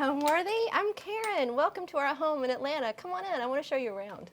Homeworthy. I'm Karen. Welcome to our home in Atlanta. Come on in. I want to show you around.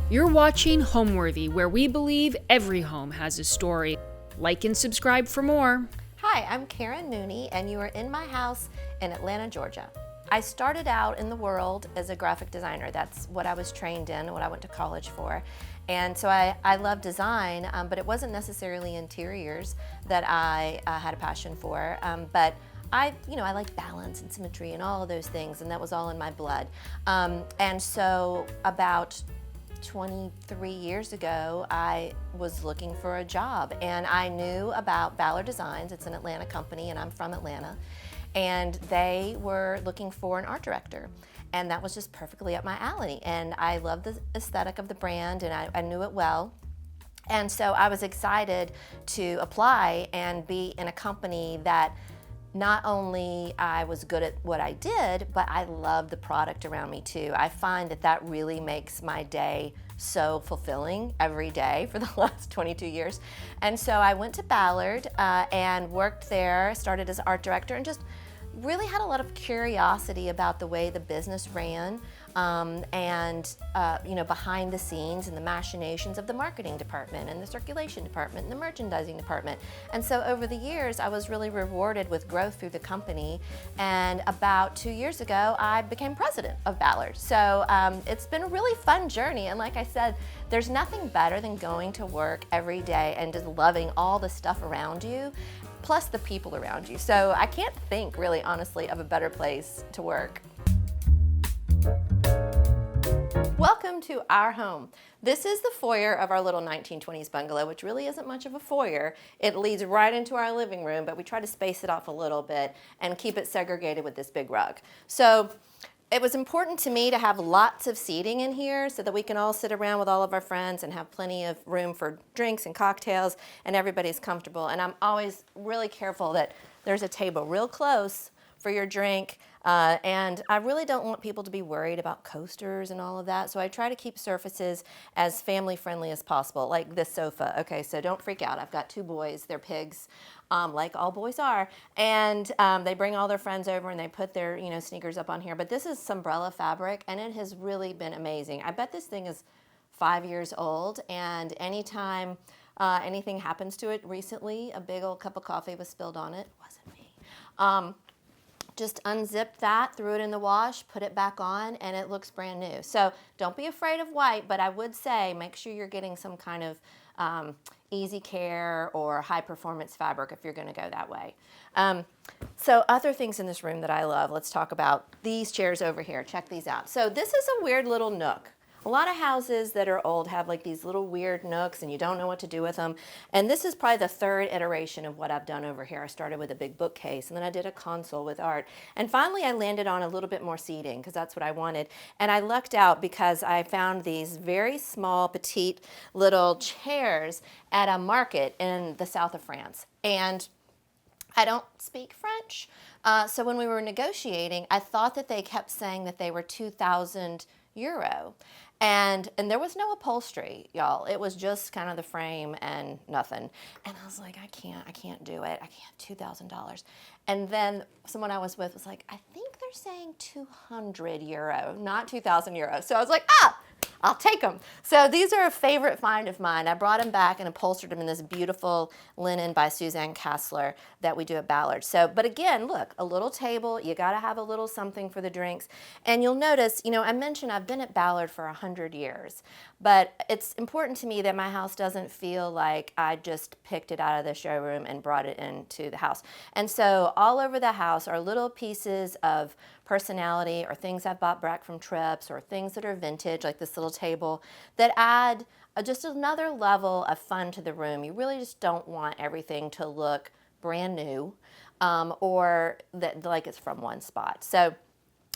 You're watching Homeworthy, where we believe every home has a story. Like and subscribe for more. Hi, I'm Karen Mooney, and you are in my house in Atlanta, Georgia. I started out in the world as a graphic designer. That's what I was trained in, what I went to college for. And so I love design, but it wasn't necessarily interiors that I had a passion for. But I like balance and symmetry and all of those things, and that was all in my blood. And so about 23 years ago, I was looking for a job, and I knew about Ballard Designs. It's an Atlanta company, and I'm from Atlanta. And they were looking for an art director. And that was just perfectly up my alley. And I loved the aesthetic of the brand, and I knew it well. And so I was excited to apply and be in a company that not only I was good at what I did, but I loved the product around me too. I find that really makes my day so fulfilling every day for the last 22 years. And so I went to Ballard and worked there, started as art director, and just really had a lot of curiosity about the way the business ran, and behind the scenes and the machinations of the marketing department and the circulation department and the merchandising department. And so over the years, I was really rewarded with growth through the company. And about 2 years ago, I became president of Ballard. So it's been a really fun journey. And like I said, there's nothing better than going to work every day and just loving all the stuff around you, plus the people around you. So I can't think, really honestly, of a better place to work. Welcome to our home. This is the foyer of our little 1920s bungalow, which really isn't much of a foyer. It leads right into our living room, but we try to space it off a little bit and keep it segregated with this big rug. So it was important to me to have lots of seating in here so that we can all sit around with all of our friends and have plenty of room for drinks and cocktails, and everybody's comfortable. And I'm always really careful that there's a table real close for your drink. And I really don't want people to be worried about coasters and all of that. So I try to keep surfaces as family friendly as possible, like this sofa. Okay, so don't freak out. I've got 2 boys, they're pigs, like all boys are. And they bring all their friends over and they put their sneakers up on here. But this is Sunbrella fabric, and it has really been amazing. I bet this thing is 5 years old, and anytime anything happens to it, recently a big old cup of coffee was spilled on it. It wasn't me. Just unzipped that, threw it in the wash, put it back on, and it looks brand new. So don't be afraid of white, but I would say make sure you're getting some kind of easy care or high performance fabric if you're gonna go that way. So other things in this room that I love, let's talk about these chairs over here. Check these out. So this is a weird little nook. A lot of houses that are old have like these little weird nooks and you don't know what to do with them. And this is probably the 3rd iteration of what I've done over here. I started with a big bookcase, and then I did a console with art. And finally I landed on a little bit more seating because that's what I wanted. And I lucked out because I found these very small, petite little chairs at a market in the south of France. And I don't speak French. So when we were negotiating, I thought that they kept saying that they were 2,000 euro. And there was no upholstery, y'all. It was just kind of the frame and nothing. And I was like, I can't do it. I can't, $2,000. And then someone I was with was like, I think they're saying 200 euro, not 2,000 euros. So I was like, I'll take them. So these are a favorite find of mine. I brought them back and upholstered them in this beautiful linen by Suzanne Kassler that we do at Ballard. So, but again, look, a little table, you gotta have a little something for the drinks. And you'll notice, I mentioned I've been at Ballard for 100 years, but it's important to me that my house doesn't feel like I just picked it out of the showroom and brought it into the house. And so all over the house are little pieces of personality or things I've bought back from trips or things that are vintage, like this little table, that add just another level of fun to the room. You really just don't want everything to look brand new or that like it's from one spot. So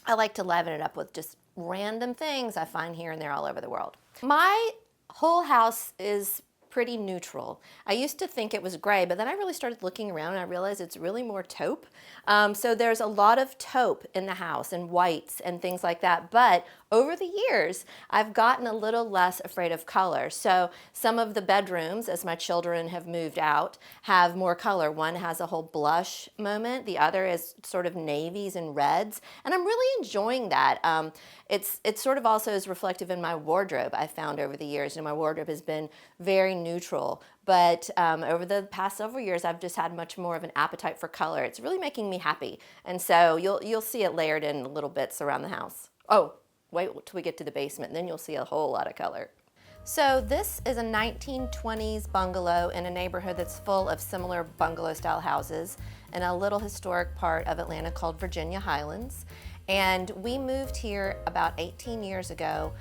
I like to liven it up with just random things I find here and there all over the world. My whole house is pretty neutral. I used to think it was gray, but then I really started looking around and I realized it's really more taupe. So there's a lot of taupe in the house and whites and things like that. But over the years, I've gotten a little less afraid of color. So some of the bedrooms, as my children have moved out, have more color. One has a whole blush moment. The other is sort of navies and reds. And I'm really enjoying that. It sort of also is reflective in my wardrobe I've found over the years. You know, my wardrobe has been very neutral. But over the past several years, I've just had much more of an appetite for color. It's really making me happy. And so you'll see it layered in little bits around the house. Oh, wait till we get to the basement, and then you'll see a whole lot of color. So this is a 1920s bungalow in a neighborhood that's full of similar bungalow-style houses in a little historic part of Atlanta called Virginia Highlands. And we moved here about 18 years ago,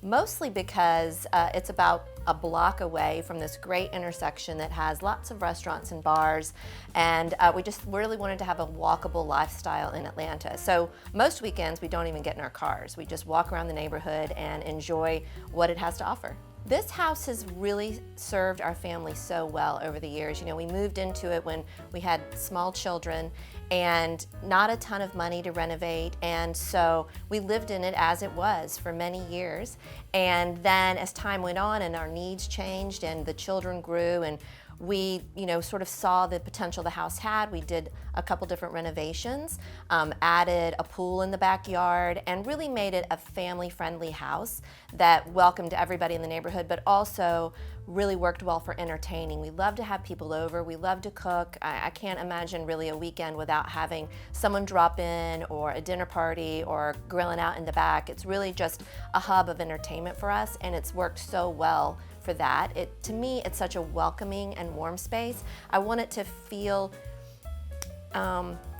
mostly because it's about a block away from this great intersection that has lots of restaurants and bars, and we just really wanted to have a walkable lifestyle in Atlanta. So most weekends we don't even get in our cars. We just walk around the neighborhood and enjoy what it has to offer. This house has really served our family so well over the years. You know, we moved into it when we had small children and not a ton of money to renovate, and so we lived in it as it was for many years. And then as time went on and our needs changed and the children grew and we, sort of saw the potential the house had. We did a couple different renovations, added a pool in the backyard, and really made it a family-friendly house that welcomed everybody in the neighborhood, but also really worked well for entertaining. We love to have people over. We love to cook. I can't imagine really a weekend without having someone drop in, or a dinner party, or grilling out in the back. It's really just a hub of entertainment for us, and it's worked so well for that. To me, it's such a welcoming and warm space. I want it to feel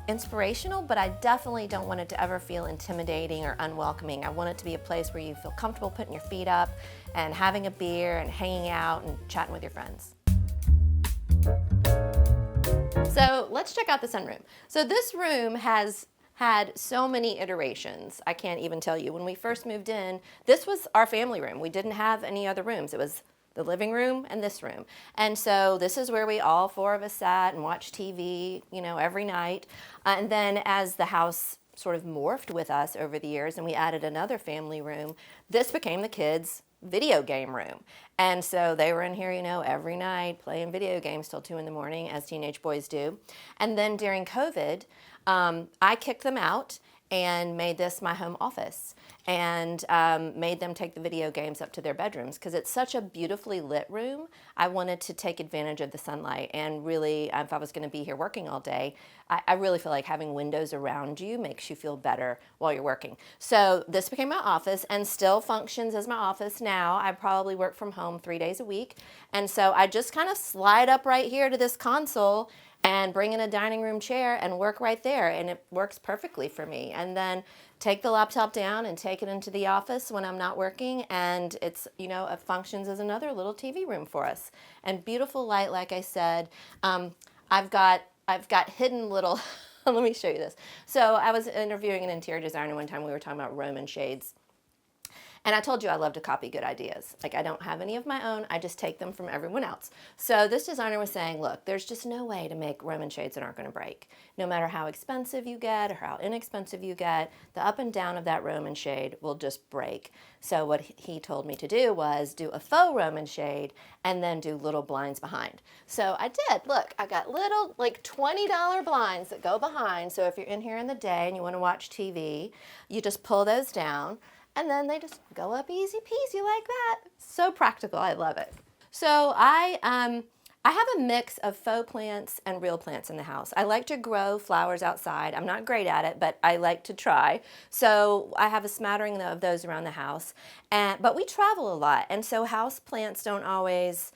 inspirational, but I definitely don't want it to ever feel intimidating or unwelcoming. I want it to be a place where you feel comfortable putting your feet up and having a beer and hanging out and chatting with your friends. So let's check out the sunroom. So this room has had so many iterations. I can't even tell you. When we first moved in, this was our family room. We didn't have any other rooms. It was the living room and this room. And so this is where we all four of us sat and watched TV, every night. And then as the house sort of morphed with us over the years and we added another family room, this became the kids' video game room. And so they were in here, every night playing video games till 2 a.m, as teenage boys do. And then during COVID, I kicked them out and made this my home office, and made them take the video games up to their bedrooms because it's such a beautifully lit room. I wanted to take advantage of the sunlight, and really, if I was going to be here working all day, I really feel like having windows around you makes you feel better while you're working. So this became my office and still functions as my office now. I probably work from home 3 days a week, and so I just kind of slide up right here to this console and bring in a dining room chair and work right there, and it works perfectly for me. And then take the laptop down and take it into the office when I'm not working, and it's, it functions as another little TV room for us. And beautiful light, like I said. I've got hidden little, let me show you this. So I was interviewing an interior designer one time. We were talking about Roman shades. And I told you I love to copy good ideas. Like, I don't have any of my own, I just take them from everyone else. So this designer was saying, look, there's just no way to make Roman shades that aren't gonna break. No matter how expensive you get or how inexpensive you get, the up and down of that Roman shade will just break. So what he told me to do was do a faux Roman shade and then do little blinds behind. So I did. Look, I got little, like $20 blinds that go behind. So if you're in here in the day and you wanna watch TV, you just pull those down, and then they just go up easy peasy like that. So practical, I love it. So I have a mix of faux plants and real plants in the house. I like to grow flowers outside. I'm not great at it, but I like to try. So I have a smattering of those around the house. But we travel a lot, and so house plants don't always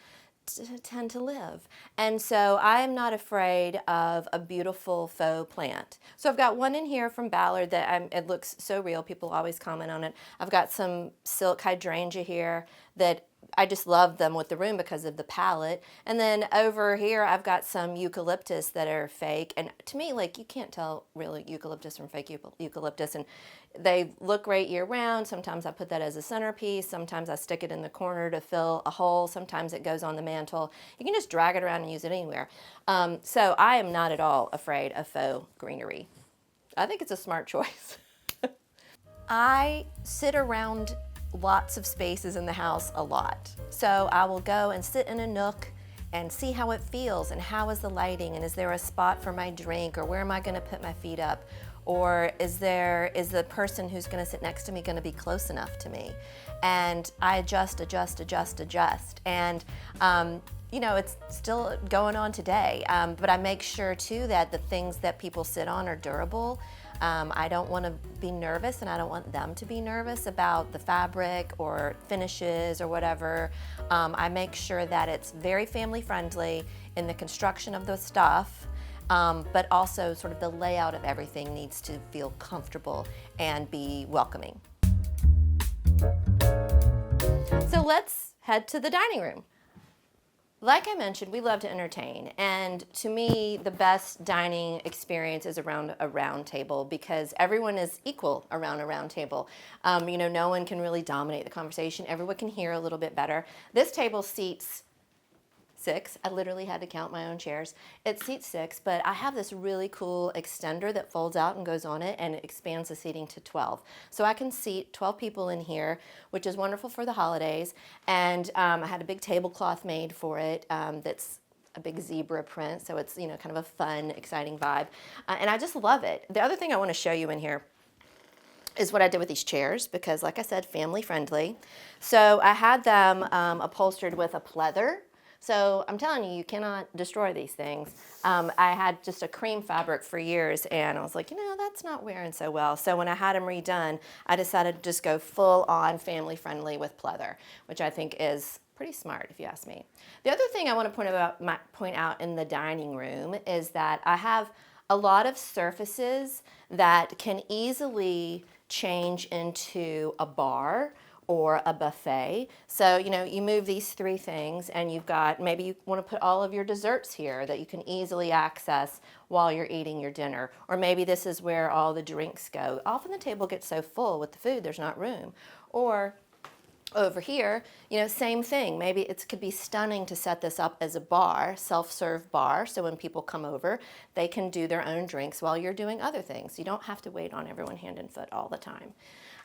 tend to live. And so I'm not afraid of a beautiful faux plant. So I've got one in here from Ballard that it looks so real. People always comment on it. I've got some silk hydrangea here that I just love them with the room because of the palette. And then over here, I've got some eucalyptus that are fake. And to me, like, you can't tell really eucalyptus from fake eucalyptus. And they look great year round. Sometimes I put that as a centerpiece. Sometimes I stick it in the corner to fill a hole. Sometimes it goes on the mantle. You can just drag it around and use it anywhere. So I am not at all afraid of faux greenery. I think it's a smart choice. I sit around lots of spaces in the house a lot. So I will go and sit in a nook and see how it feels and how is the lighting and is there a spot for my drink or where am I going to put my feet up, or is the person who's going to sit next to me going to be close enough to me? And I adjust. And it's still going on today, but I make sure too that the things that people sit on are durable. I don't want to be nervous, and I don't want them to be nervous about the fabric or finishes or whatever. I make sure that it's very family friendly in the construction of the stuff, but also sort of the layout of everything needs to feel comfortable and be welcoming. So let's head to the dining room. Like I mentioned, we love to entertain, and to me, the best dining experience is around a round table because everyone is equal around a round table. No one can really dominate the conversation. Everyone can hear a little bit better. This table seats 6. I literally had to count my own chairs. It seats 6, but I have this really cool extender that folds out and goes on it, and it expands the seating to 12. So I can seat 12 people in here, which is wonderful for the holidays. And I had a big tablecloth made for it that's a big zebra print, so it's kind of a fun, exciting vibe. And I just love it. The other thing I want to show you in here is what I did with these chairs because, like I said, family friendly. So I had them upholstered with a pleather. So I'm telling you, you cannot destroy these things. I had just a cream fabric for years, and I was like, that's not wearing so well. So when I had them redone, I decided to just go full on family friendly with pleather, which I think is pretty smart if you ask me. The other thing I want to point out in the dining room is that I have a lot of surfaces that can easily change into a bar or a buffet. So, you move these 3 things and you've got, maybe you want to put all of your desserts here that you can easily access while you're eating your dinner. Or maybe this is where all the drinks go. Often the table gets so full with the food, there's not room. Or over here, same thing. Maybe it could be stunning to set this up as a bar, self-serve bar, so when people come over, they can do their own drinks while you're doing other things. You don't have to wait on everyone hand and foot all the time.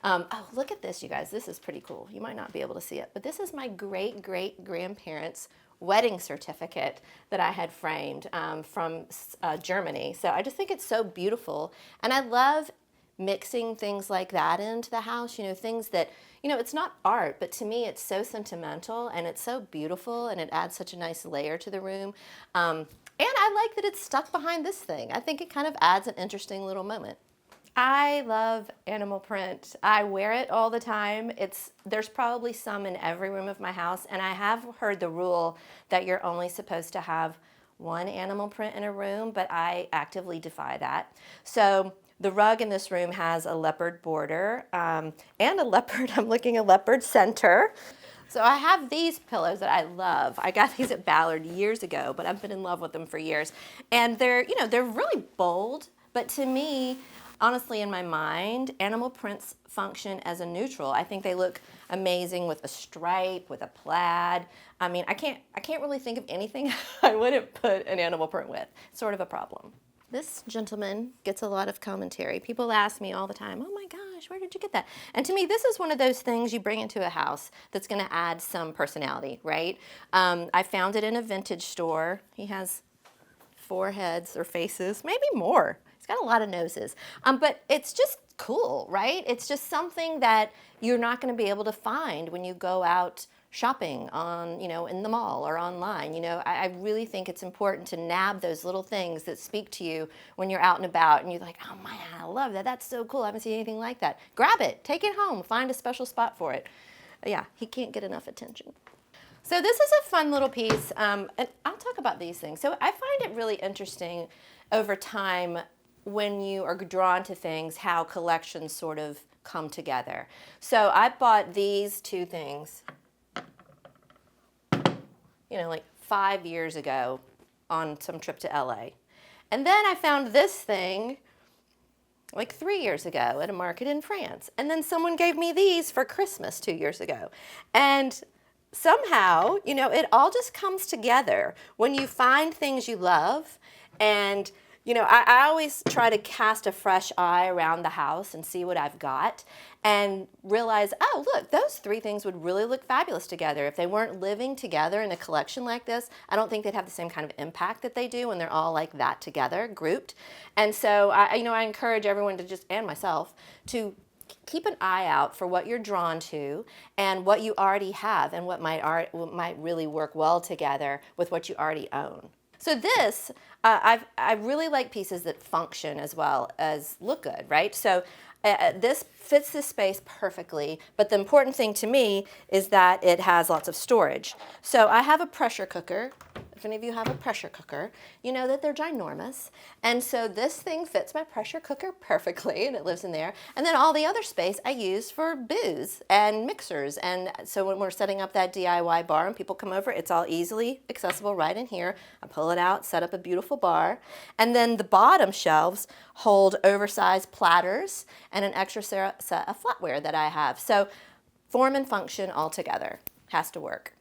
Oh, look at this, you guys. This is pretty cool. You might not be able to see it, but this is my great-great-grandparents' wedding certificate that I had framed from Germany. So I just think it's so beautiful, and I love mixing things like that into the house, things that, it's not art, but to me it's so sentimental and it's so beautiful and it adds such a nice layer to the room. And I like that it's stuck behind this thing. I think it kind of adds an interesting little moment. I love animal print. I wear it all the time. There's probably some in every room of my house, and I have heard the rule that you're only supposed to have 1 animal print in a room, but I actively defy that. So the rug in this room has a leopard border and a leopard center. So I have these pillows that I love. I got these at Ballard years ago, but I've been in love with them for years. And they're really bold, but to me, honestly, in my mind, animal prints function as a neutral. I think they look amazing with a stripe, with a plaid. I mean, I can't really think of anything I wouldn't put an animal print with. It's sort of a problem. This gentleman gets a lot of commentary. People ask me all the time, oh my gosh, where did you get that? And to me, this is one of those things you bring into a house that's gonna add some personality, right? I found it in a vintage store. He has 4 heads or faces, maybe more. He's got a lot of noses, but it's just cool, right? It's just something that you're not going to be able to find when you go out shopping on, in the mall or online. I really think it's important to nab those little things that speak to you when you're out and about and you're like, oh man, I love that. That's so cool. I haven't seen anything like that. Grab it, take it home, find a special spot for it. Yeah, he can't get enough attention. So this is a fun little piece, and I'll talk about these things. So I find it really interesting over time when you are drawn to things, how collections sort of come together. So I bought these 2 things like 5 years ago on some trip to LA. And then I found this thing like 3 years ago at a market in France. And then someone gave me these for Christmas 2 years ago. And somehow, it all just comes together when you find things you love. And, I always try to cast a fresh eye around the house and see what I've got and realize, oh, look, those 3 things would really look fabulous together. If they weren't living together in a collection like this, I don't think they'd have the same kind of impact that they do when they're all like that together, grouped. And so, I encourage everyone to and myself, to keep an eye out for what you're drawn to and what you already have and what might really work well together with what you already own. So this, I really like pieces that function as well as look good, right? So this fits this space perfectly, but the important thing to me is that it has lots of storage. So I have a pressure cooker. If any of you have a pressure cooker, you know that they're ginormous. And so this thing fits my pressure cooker perfectly, and it lives in there. And then all the other space I use for booze and mixers. And so when we're setting up that DIY bar and people come over, it's all easily accessible right in here. I pull it out, set up a beautiful bar. And then the bottom shelves hold oversized platters and an extra set of flatware that I have. So form and function all together. Has to work.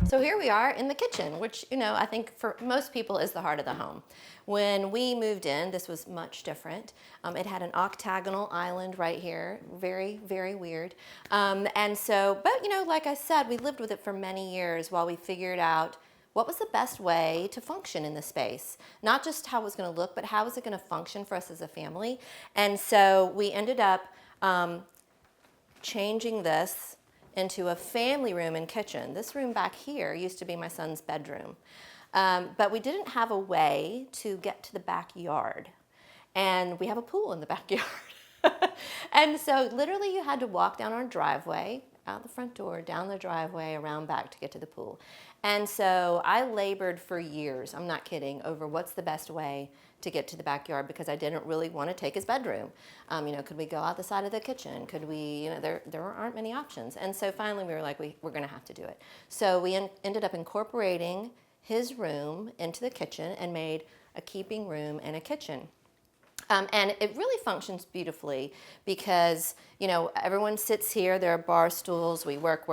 So here we are in the kitchen, which, I think for most people is the heart of the home. When we moved in, this was much different. It had an octagonal island right here, very, very weird. And so, but, like I said, we lived with it for many years while we figured out what was the best way to function in the space. Not just how it was going to look, but how was it going to function for us as a family. And so we ended up changing this into a family room and kitchen. This room back here used to be my son's bedroom. But we didn't have a way to get to the backyard. And we have a pool in the backyard. And so literally you had to walk down our driveway, out the front door, down the driveway, around back to get to the pool. And so I labored for years, I'm not kidding, over what's the best way to get to the backyard because I didn't really want to take his bedroom. Could we go out the side of the kitchen? Could we, there aren't many options. And so finally we were like, we're going to have to do it. So we ended up incorporating his room into the kitchen and made a keeping room and a kitchen. And it really functions beautifully because, everyone sits here, there are bar stools, we work,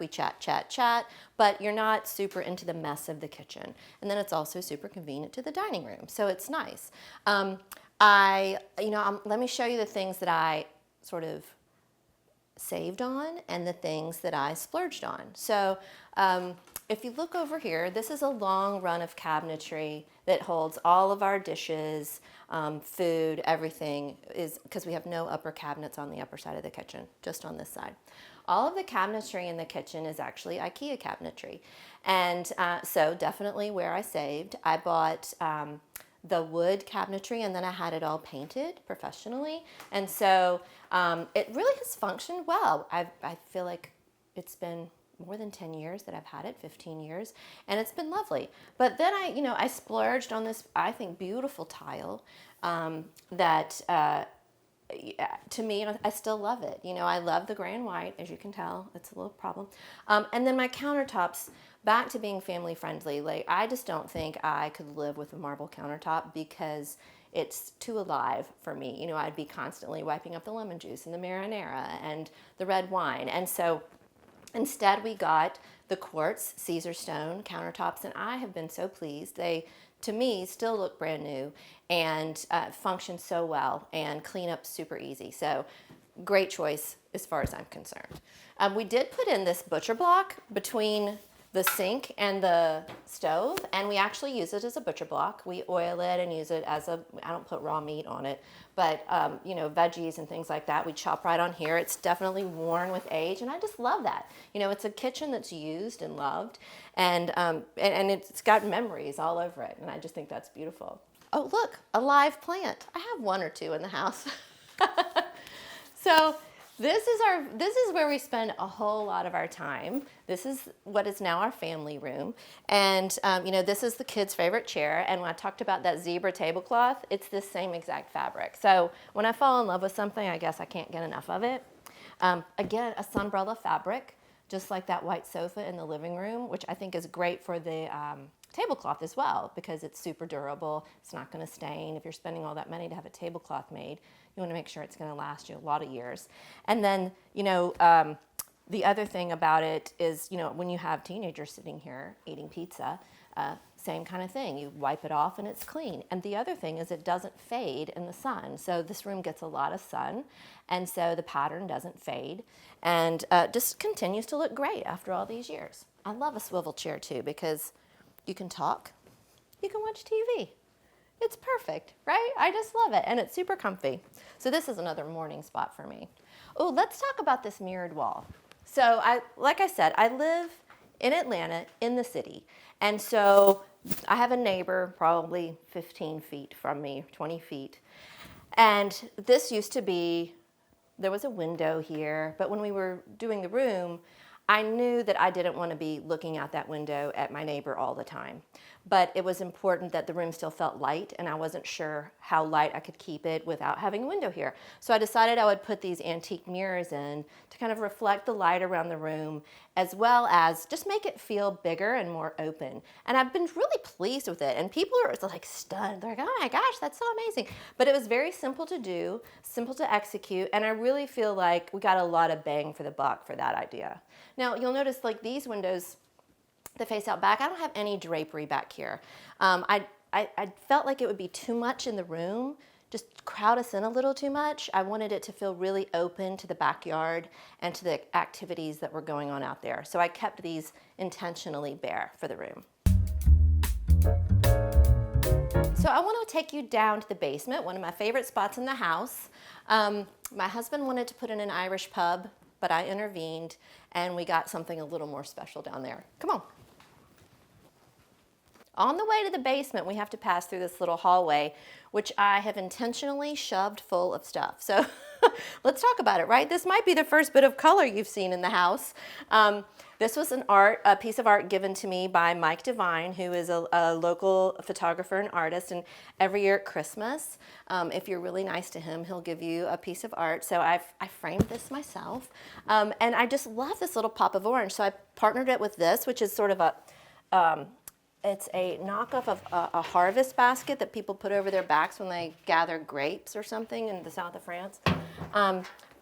we chat, but you're not super into the mess of the kitchen. And then it's also super convenient to the dining room, so it's nice. Let me show you the things that I sort of saved on and the things that I splurged on. So if you look over here, this is a long run of cabinetry that holds all of our dishes, food, everything, is because we have no upper cabinets on the upper side of the kitchen, just on this side. All of the cabinetry in the kitchen is actually Ikea cabinetry. And so definitely where I saved, I bought the wood cabinetry and then I had it all painted professionally. And so it really has functioned well. I feel like it's been more than 10 years that I've had it, 15 years, and it's been lovely. But then I splurged on this, I think, beautiful tile that to me, I still love it. I love the gray and white, as you can tell. It's a little problem. And then my countertops, back to being family friendly. Like, I just don't think I could live with a marble countertop because it's too alive for me. I'd be constantly wiping up the lemon juice and the marinara and the red wine. And so instead, we got the quartz Caesar stone countertops, and I have been so pleased. They, to me, still look brand new and function so well and clean up super easy. So great choice as far as I'm concerned. We did put in this butcher block between the sink and the stove, and we actually use it as a butcher block. We oil it and use it as I don't put raw meat on it, but veggies and things like that, we chop right on here. It's definitely worn with age, and I just love that. It's a kitchen that's used and loved, and it's got memories all over it, and I just think that's beautiful. Oh, look, a live plant. I have one or two in the house. So this is where we spend a whole lot of our time. This is what is now our family room. And, this is the kids' favorite chair. And when I talked about that zebra tablecloth, it's this same exact fabric. So when I fall in love with something, I guess I can't get enough of it. Again, a sunbrella fabric just like that white sofa in the living room, which I think is great for the tablecloth as well, because it's super durable. It's not going to stain. If you're spending all that money to have a tablecloth made, you want to make sure it's going to last you a lot of years. And then, the other thing about it is, when you have teenagers sitting here eating pizza, same kind of thing. You wipe it off and it's clean. And the other thing is it doesn't fade in the sun. So this room gets a lot of sun, and so the pattern doesn't fade, and just continues to look great after all these years. I love a swivel chair too, because you can talk, you can watch TV. It's perfect, right? I just love it, and it's super comfy. So this is another morning spot for me. Oh, let's talk about this mirrored wall. So like I said, I live in Atlanta, in the city. And so I have a neighbor probably 15 feet from me, 20 feet. And this used to be, there was a window here, but when we were doing the room, I knew that I didn't want to be looking out that window at my neighbor all the time. But it was important that the room still felt light, and I wasn't sure how light I could keep it without having a window here. So I decided I would put these antique mirrors in to kind of reflect the light around the room, as well as just make it feel bigger and more open. And I've been really pleased with it, and people are like stunned. They're like, oh my gosh, that's so amazing. But it was very simple to do, simple to execute, and I really feel like we got a lot of bang for the buck for that idea. Now, you'll notice like these windows that face out back, I don't have any drapery back here. I felt like it would be too much in the room, just crowd us in a little too much. I wanted it to feel really open to the backyard and to the activities that were going on out there. So I kept these intentionally bare for the room. So I want to take you down to the basement, one of my favorite spots in the house. My husband wanted to put in an Irish pub, but I intervened, and we got something a little more special down there. Come on. On the way to the basement, we have to pass through this little hallway, which I have intentionally shoved full of stuff. So let's talk about it, right? This might be the first bit of color you've seen in the house. This was a piece of art given to me by Mike Devine, who is a local photographer and artist. And every year at Christmas, if you're really nice to him, he'll give you a piece of art. So I framed this myself. And I just love this little pop of orange. So I partnered it with this, which is sort of it's a knockoff of a harvest basket that people put over their backs when they gather grapes or something in the south of France.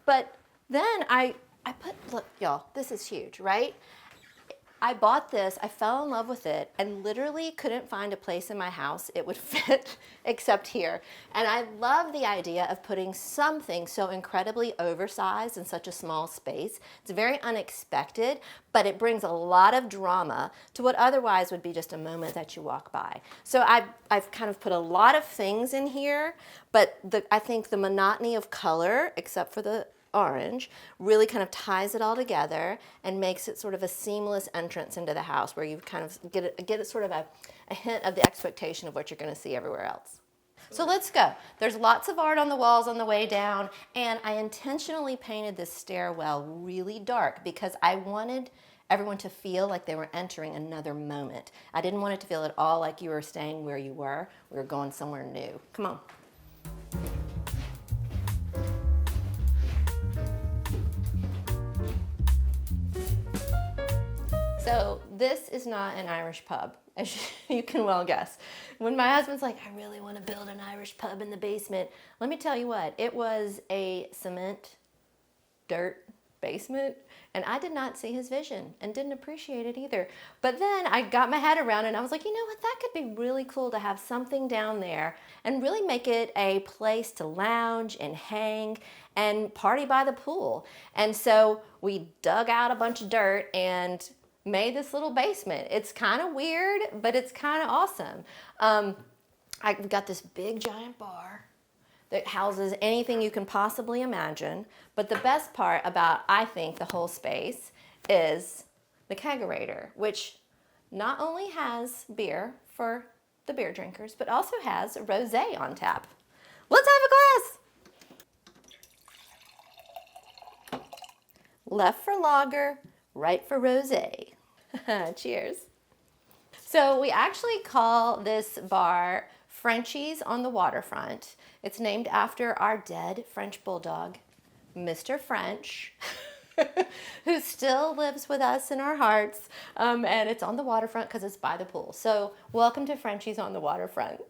But then I put, look, y'all, this is huge, right? I bought this, I fell in love with it, and literally couldn't find a place in my house it would fit except here. And I love the idea of putting something so incredibly oversized in such a small space. It's very unexpected, but it brings a lot of drama to what otherwise would be just a moment that you walk by. So I've kind of put a lot of things in here, but I think the monotony of color, except for the orange, really kind of ties it all together and makes it sort of a seamless entrance into the house, where you kind of get sort of a hint of the expectation of what you're going to see everywhere else. So let's go. There's lots of art on the walls on the way down, and I intentionally painted this stairwell really dark because I wanted everyone to feel like they were entering another moment. I didn't want it to feel at all like you were staying where you were. We were going somewhere new. Come on. So this is not an Irish pub, as you can well guess. When my husband's like, I really want to build an Irish pub in the basement, let me tell you what, it was a cement, dirt basement, and I did not see his vision and didn't appreciate it either. But then I got my head around it, and I was like, you know what, that could be really cool to have something down there and really make it a place to lounge and hang and party by the pool. And so we dug out a bunch of dirt and made this little basement. It's kind of weird, but it's kind of awesome. I've got this big giant bar that houses anything you can possibly imagine. But the best part about, I think, the whole space is the kegerator, which not only has beer for the beer drinkers, but also has rosé on tap. Let's have a glass. Left for lager, right for rosé. Cheers. So we actually call this bar Frenchie's on the Waterfront. It's named after our dead French bulldog, Mr. French. who still lives with us in our hearts, and it's on the waterfront because it's by the pool. So welcome to Frenchie's on the waterfront.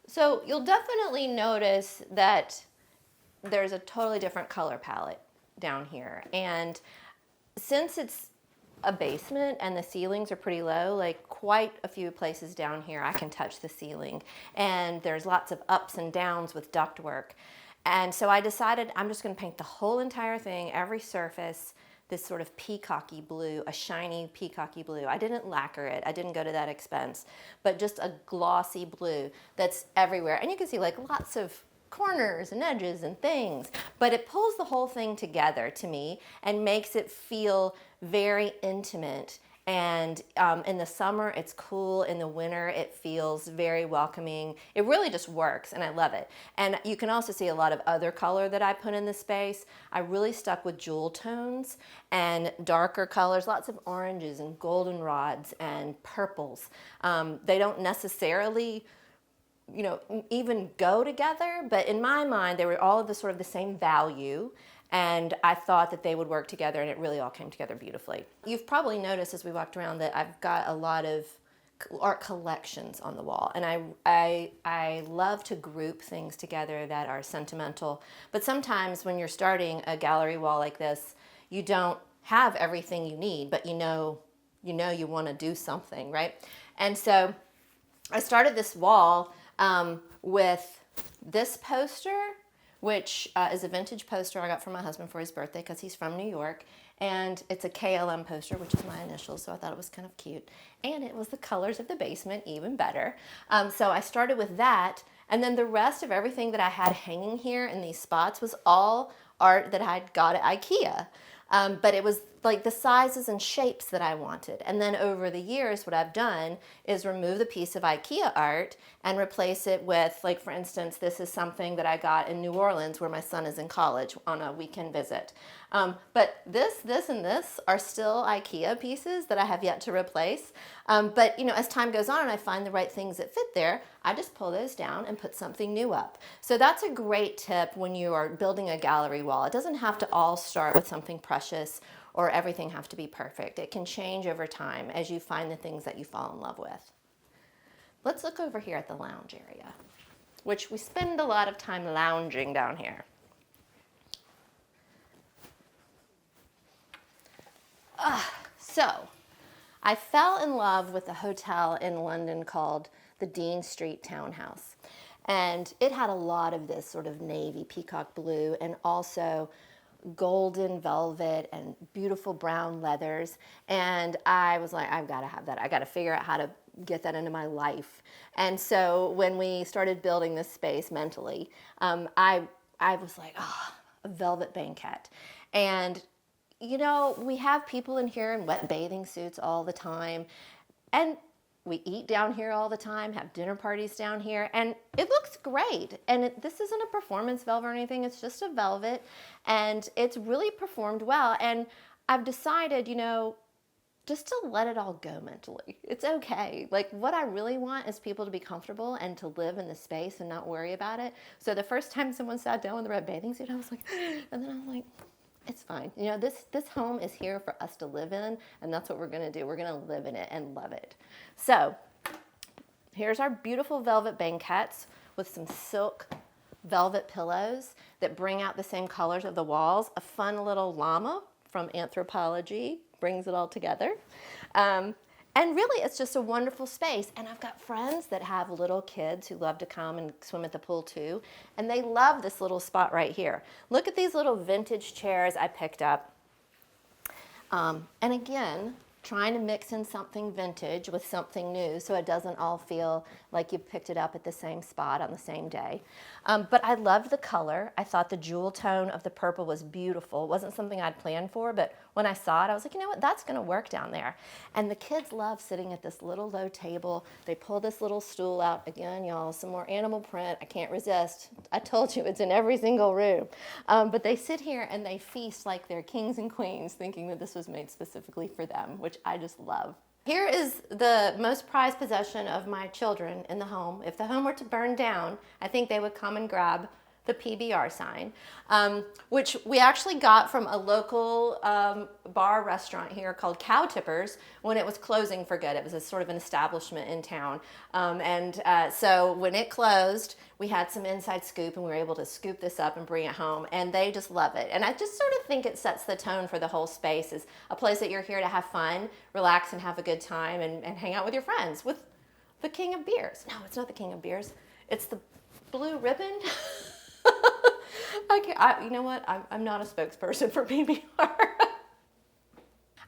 So you'll definitely notice that there's a totally different color palette down here. And since it's a basement and the ceilings are pretty low, like quite a few places down here I can touch the ceiling, and there's lots of ups and downs with ductwork. And so I decided I'm just going to paint the whole entire thing, every surface, this sort of peacocky blue, a shiny peacocky blue. I didn't lacquer it, I didn't go to that expense, but just a glossy blue that's everywhere. And you can see like lots of corners and edges and things, but it pulls the whole thing together to me and makes it feel very intimate. And in the summer it's cool, in the winter it feels very welcoming. It really just works and I love it. And you can also see a lot of other color that I put in the space. I really stuck with jewel tones and darker colors, lots of oranges and goldenrods and purples. They don't necessarily even go together, but in my mind, they were all of the sort of the same value, and I thought that they would work together, and it really all came together beautifully. You've probably noticed as we walked around that I've got a lot of art collections on the wall, and I love to group things together that are sentimental, but sometimes when you're starting a gallery wall like this, you don't have everything you need, but you know you want to do something, right? And so I started this wall with this poster, which is a vintage poster I got from my husband for his birthday because he's from New York. And it's a KLM poster, which is my initials, so I thought it was kind of cute. And it was the colors of the basement, even better. So I started with that, and then the rest of everything that I had hanging here in these spots was all art that I'd got at Ikea. But it was like the sizes and shapes that I wanted. And then over the years, what I've done is remove the piece of Ikea art and replace it with, like for instance, this is something that I got in New Orleans where my son is in college on a weekend visit. But this, and this are still Ikea pieces that I have yet to replace. But as time goes on and I find the right things that fit there, I just pull those down and put something new up. So that's a great tip when you are building a gallery wall. It doesn't have to all start with something precious or everything have to be perfect. It can change over time as you find the things that you fall in love with. Let's look over here at the lounge area, which we spend a lot of time lounging down here. So I fell in love with a hotel in London called the Dean Street Townhouse. And it had a lot of this sort of navy peacock blue and also golden velvet and beautiful brown leathers. And I was like, I've got to have that. I got to figure out how to get that into my life. And so when we started building this space mentally, I was like, oh, a velvet banquette. And we have people in here in wet bathing suits all the time. And we eat down here all the time, have dinner parties down here, and it looks great. And this isn't a performance velvet or anything, it's just a velvet, and it's really performed well. And I've decided, just to let it all go mentally. It's okay. Like, what I really want is people to be comfortable and to live in the space and not worry about it. So the first time someone sat down in the red bathing suit, I was like, and then I was like, it's fine. This home is here for us to live in, and that's what we're going to do. We're going to live in it and love it. So here's our beautiful velvet banquettes with some silk velvet pillows that bring out the same colors of the walls. A fun little llama from Anthropology brings it all together. And really, it's just a wonderful space. And I've got friends that have little kids who love to come and swim at the pool too. And they love this little spot right here. Look at these little vintage chairs I picked up. And again, trying to mix in something vintage with something new so it doesn't all feel like you picked it up at the same spot on the same day. But I loved the color. I thought the jewel tone of the purple was beautiful. It wasn't something I'd planned for, but when I saw it, I was like, you know what, that's gonna work down there. And the kids love sitting at this little low table. They pull this little stool out. Again, y'all, some more animal print. I can't resist. I told you, it's in every single room. But they sit here and they feast like they're kings and queens, thinking that this was made specifically for them, which I just love. Here is the most prized possession of my children in the home. If the home were to burn down, I think they would come and grab the PBR sign, which we actually got from a local bar restaurant here called Cow Tippers when it was closing for good. It was a sort of an establishment in town. So when it closed, we had some inside scoop and we were able to scoop this up and bring it home, and they just love it. And I just sort of think it sets the tone for the whole space as a place that you're here to have fun, relax, and have a good time and hang out with your friends with the king of beers. No, it's not the king of beers. It's the blue ribbon. You know what? I'm not a spokesperson for PBR.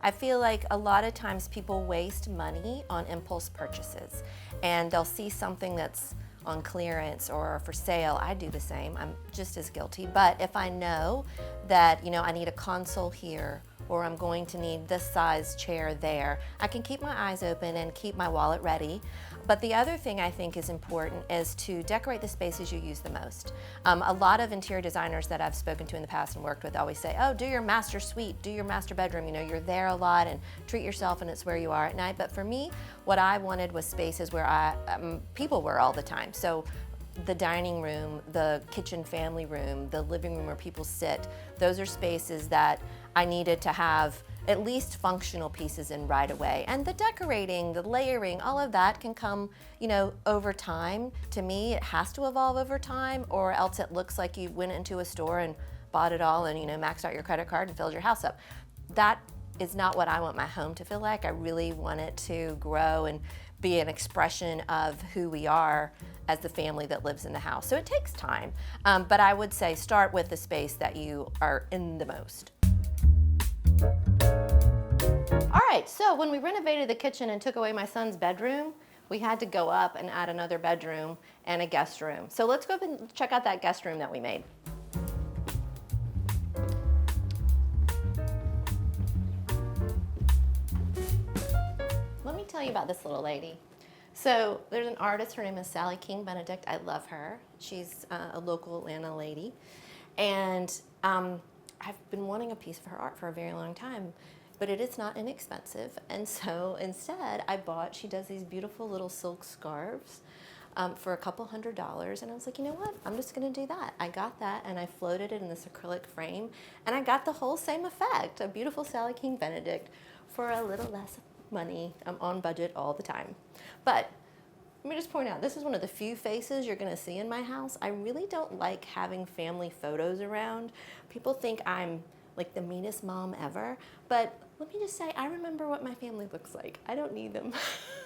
I feel like a lot of times people waste money on impulse purchases, and they'll see something that's on clearance or for sale. I do the same. I'm just as guilty. But if I know that, I need a console here, or I'm going to need this size chair there, I can keep my eyes open and keep my wallet ready. But the other thing I think is important is to decorate the spaces you use the most. A lot of interior designers that I've spoken to in the past and worked with always say, oh, do your master suite, do your master bedroom, you're there a lot and treat yourself and it's where you are at night. But for me, what I wanted was spaces where people were all the time. So the dining room, the kitchen family room, the living room where people sit, those are spaces that I needed to have at least functional pieces in right away. And the decorating, the layering, all of that can come, over time. To me, it has to evolve over time, or else it looks like you went into a store and bought it all and, maxed out your credit card and filled your house up. That is not what I want my home to feel like. I really want it to grow and be an expression of who we are as the family that lives in the house. So it takes time, but I would say start with the space that you are in the most. All right, so when we renovated the kitchen and took away my son's bedroom, we had to go up and add another bedroom and a guest room. So let's go up and check out that guest room that we made. Let me tell you about this little lady. So there's an artist, her name is Sally King Benedict. I love her. She's a local Atlanta lady. And I've been wanting a piece of her art for a very long time, but it is not inexpensive. And so instead she does these beautiful little silk scarves for a couple $100. And I was like, you know what? I'm just gonna do that. I got that and I floated it in this acrylic frame and I got the whole same effect, a beautiful Sally King Benedict for a little less money. I'm on budget all the time. But let me just point out, this is one of the few faces you're gonna see in my house. I really don't like having family photos around. People think I'm like the meanest mom ever, but let me just say, I remember what my family looks like. I don't need them.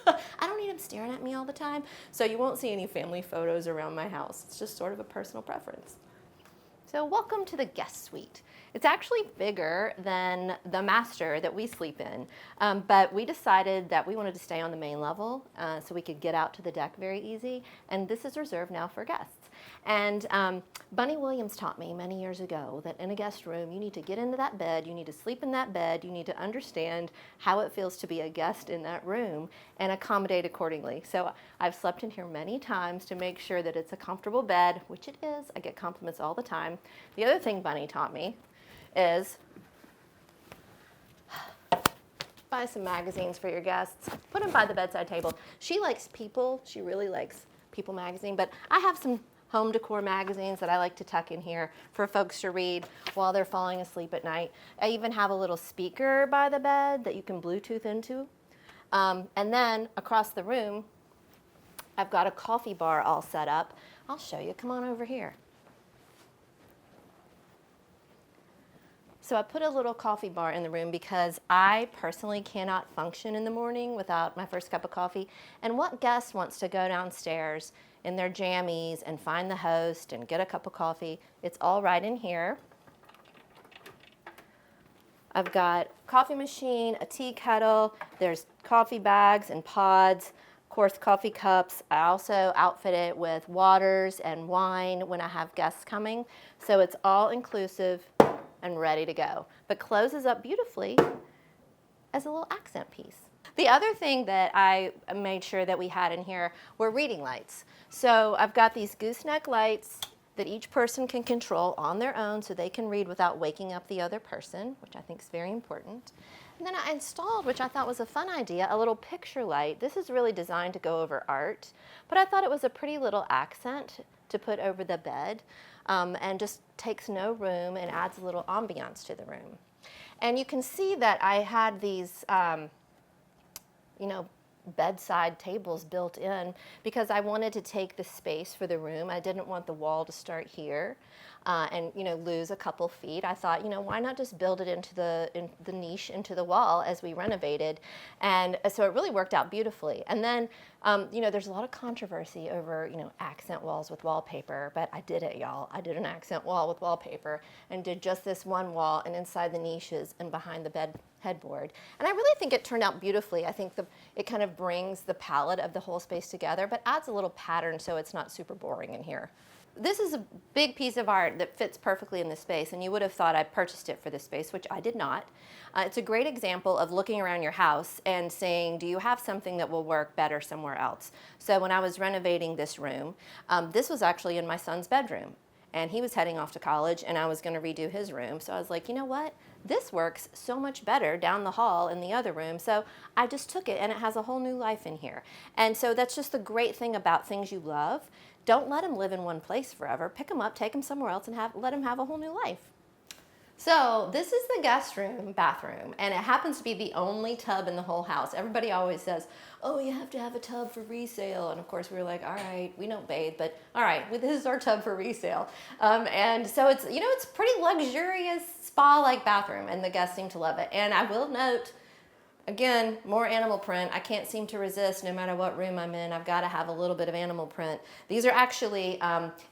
I don't need them staring at me all the time. So you won't see any family photos around my house. It's just sort of a personal preference. So welcome to the guest suite. It's actually bigger than the master that we sleep in, but we decided that we wanted to stay on the main level so we could get out to the deck very easy, and this is reserved now for guests. And Bunny Williams taught me many years ago that in a guest room, you need to get into that bed, you need to sleep in that bed, you need to understand how it feels to be a guest in that room and accommodate accordingly. So I've slept in here many times to make sure that it's a comfortable bed, which it is. I get compliments all the time. The other thing Bunny taught me is buy some magazines for your guests, put them by the bedside table. She likes People, she really likes People magazine, but I have some home decor magazines that I like to tuck in here for folks to read while they're falling asleep at night. I even have a little speaker by the bed that you can Bluetooth into. And then across the room, I've got a coffee bar all set up. I'll show you, come on over here. So I put a little coffee bar in the room because I personally cannot function in the morning without my first cup of coffee. And what guest wants to go downstairs in their jammies and find the host and get a cup of coffee? It's all right in here. I've got a coffee machine, a tea kettle, there's coffee bags and pods, of course coffee cups. I also outfit it with waters and wine when I have guests coming. So it's all inclusive and ready to go, but closes up beautifully as a little accent piece. The other thing that I made sure that we had in here were reading lights. So I've got these gooseneck lights that each person can control on their own so they can read without waking up the other person, which I think is very important. And then I installed, which I thought was a fun idea, a little picture light. This is really designed to go over art, but I thought it was a pretty little accent to put over the bed. and just takes no room and adds a little ambiance to the room. And you can see that I had these, bedside tables built in because I wanted to take the space for the room. I didn't want the wall to start here and lose a couple feet. I thought, why not just build it into the niche into the wall as we renovated, and so it really worked out beautifully. And then there's a lot of controversy over accent walls with wallpaper, but I did it, y'all. I did an accent wall with wallpaper and did just this one wall and inside the niches and behind the bed headboard. And I really think it turned out beautifully. I think it kind of brings the palette of the whole space together, but adds a little pattern so it's not super boring in here. This is a big piece of art that fits perfectly in this space, and you would have thought I purchased it for this space, which I did not. It's a great example of looking around your house and saying, do you have something that will work better somewhere else? So when I was renovating this room, this was actually in my son's bedroom. And he was heading off to college, and I was going to redo his room. So I was like, you know what? This works so much better down the hall in the other room. So I just took it, and it has a whole new life in here. And so that's just the great thing about things you love. Don't let them live in one place forever. Pick them up, take them somewhere else, and let them have a whole new life. So this is the guest room, bathroom, and it happens to be the only tub in the whole house. Everybody always says, oh, you have to have a tub for resale. And of course we were like, all right, we don't bathe, but all right, this is our tub for resale. And so it's, it's pretty luxurious spa-like bathroom, and the guests seem to love it. And I will note, again, more animal print. I can't seem to resist no matter what room I'm in. I've got to have a little bit of animal print. These are actually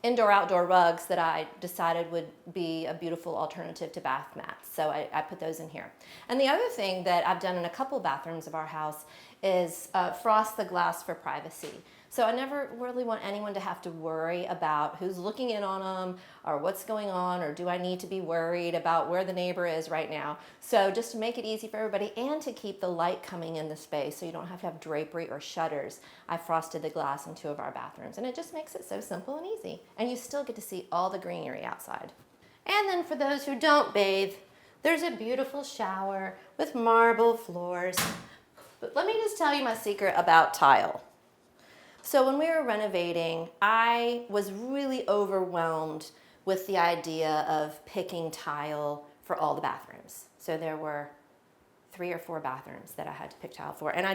indoor-outdoor rugs that I decided would be a beautiful alternative to bath mats. So I put those in here. And the other thing that I've done in a couple bathrooms of our house is frost the glass for privacy. So I never really want anyone to have to worry about who's looking in on them or what's going on, or do I need to be worried about where the neighbor is right now. So just to make it easy for everybody and to keep the light coming in the space so you don't have to have drapery or shutters, I frosted the glass in 2 of our bathrooms, and it just makes it so simple and easy. And you still get to see all the greenery outside. And then for those who don't bathe, there's a beautiful shower with marble floors. But let me just tell you my secret about tile. So when we were renovating, I was really overwhelmed with the idea of picking tile for all the bathrooms. So there were 3 or 4 bathrooms that I had to pick tile for. And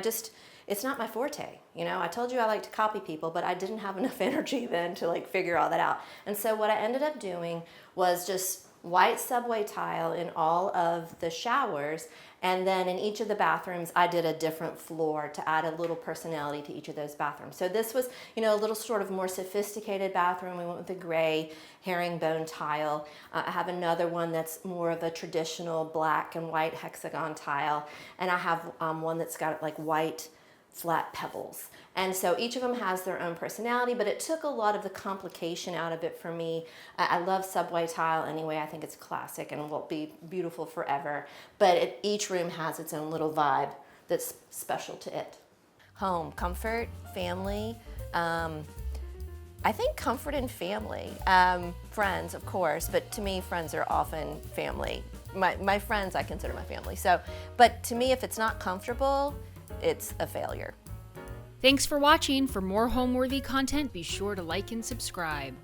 it's not my forte. I told you I like to copy people, but I didn't have enough energy then to figure all that out. And so what I ended up doing was just white subway tile in all of the showers, and then in each of the bathrooms I did a different floor to add a little personality to each of those bathrooms. So this was, a little sort of more sophisticated bathroom. We went with the gray herringbone tile. I have another one that's more of a traditional black and white hexagon tile, and I have one that's got white flat pebbles. And so each of them has their own personality, but it took a lot of the complication out of it for me. I love subway tile anyway. I think it's classic and will be beautiful forever. But each room has its own little vibe that's special to it. Home, comfort, family. I think comfort and family. Friends, of course, but to me, friends are often family. My friends I consider my family. So, but to me, if it's not comfortable, it's a failure. Thanks for watching. For more Homeworthy content, be sure to like and subscribe.